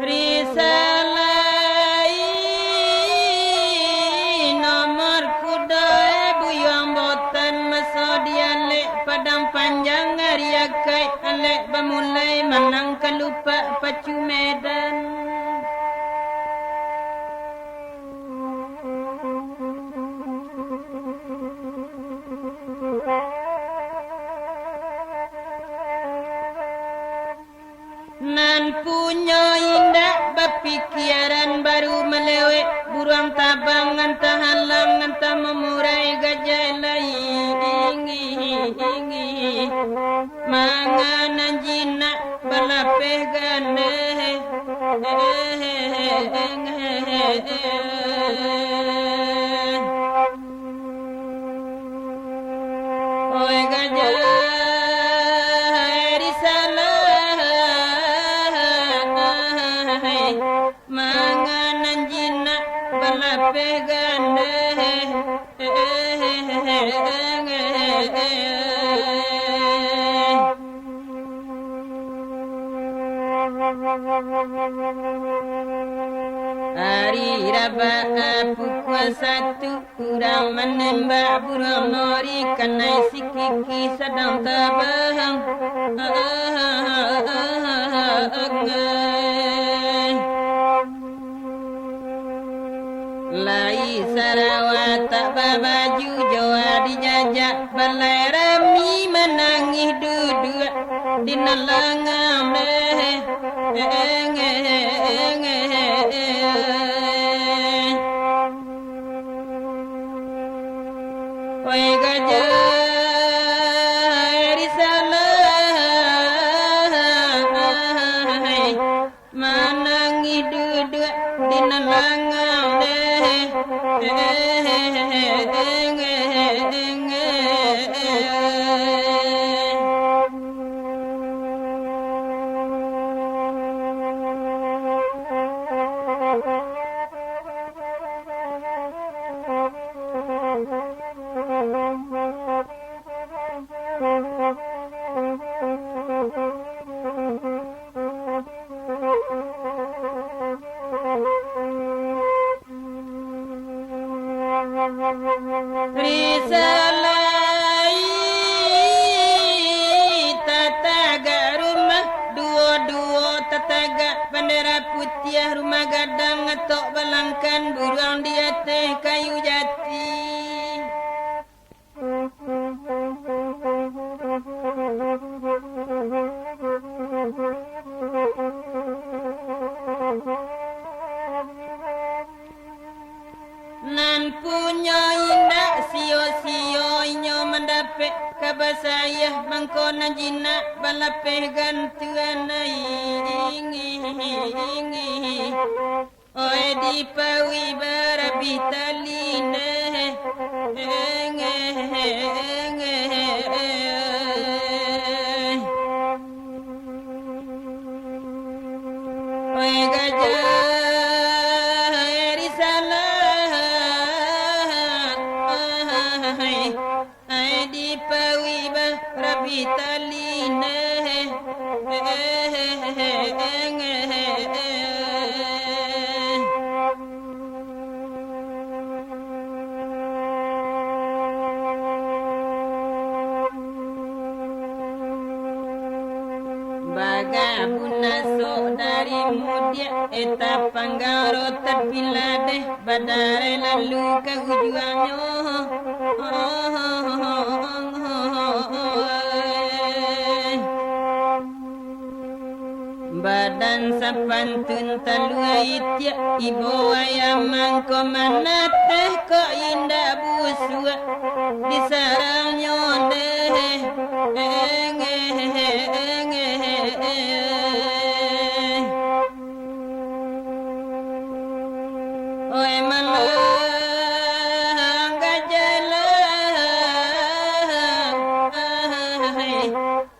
Risalai nomor kuda ibu yang botan masodian lek padang panjang ariakai alek bamulai manang kelupa pacu medan. Nan punya indah berpikiran baru melewet burung tabang ngantah halang ngantah memurai gajah ingi manganan jinak balapeh gane oi gajah manganan jinak balapeh gane hari raba pukul 1 kurang menembak burung nori kanai sikiki sedang terbang Lai Sarawak tak berbaju Jawa dijajak balai rami menangis duduk di nelangam oi gajah risalah menangis duduk di nelangam Risalai tataga rumah dua-dua tataga bendera putih rumah gadang ngetok balangkan burung di atas kayu jati. Nan punya indah sio-sio inyo mendapat kabar saya bangkona jinak balapeh gantuan ingi oi di pawi barabi taline oi gajah di pawi barabi taline bagabuna saudari mudia eta panggaro terpila deh badare lalu ke hujuannya badan Sapan sapantun taluai tiap ibu ayam mangko mana teh kok indah busua di sarang nyonde oi malang gajalang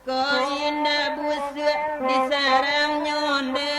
kok indah busua di sarang nyonde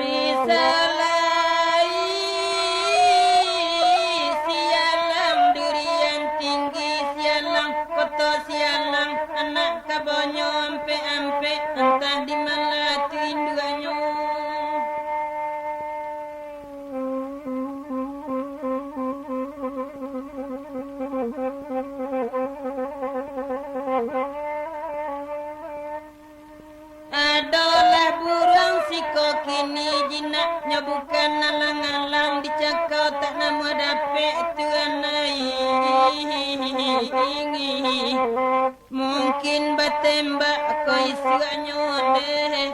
Risalai sialang durian tinggi sialang foto sialang anak kabonyo ampe entah di mana tinduannya. Adalah burung siko kini jinaknya bukan alang-alang dicakau tak nama dapet tuanai. Mungkin batembak koi suanya deh.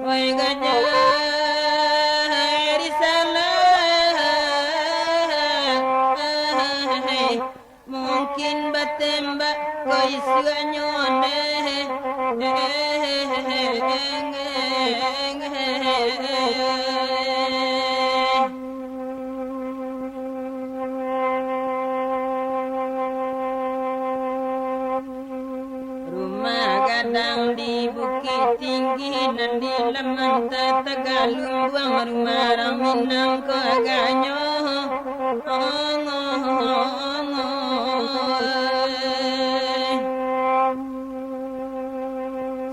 Oi gajah mungkin batembak koi suanya deh. Rumah gadang di bukit tinggi nan di lemah Tagalung buang rumah raminang ko agaknya.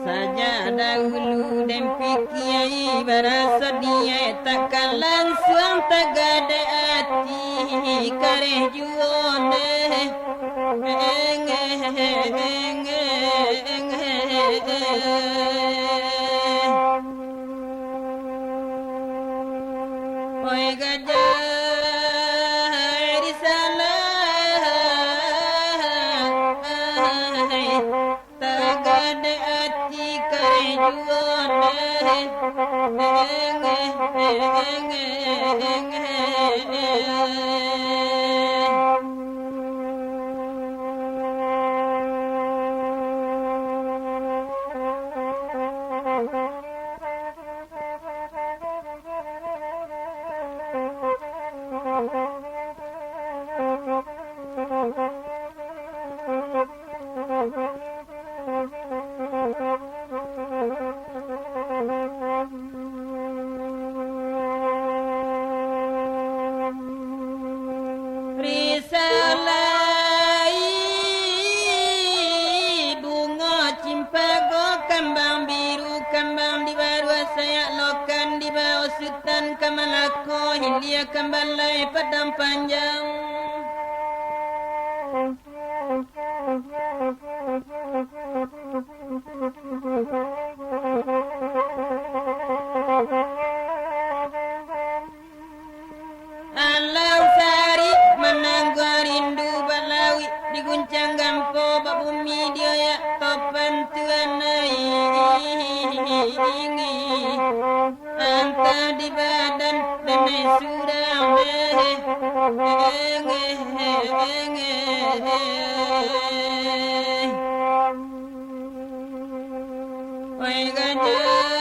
Saja dahulu dempi kiai berasa dia takkan langsung tagade hati kareh juone oi gajah tagade hati kareh juone Risalai bunga cimpago kembang biru kembang di baru saya lokan di bawah sultan kamalako Hindia kambalai padang panjang. Alam sari menangguh rindu balawi diguncang gampo babumi dia ya topan tuanai anta di badan denai sudah oi gajah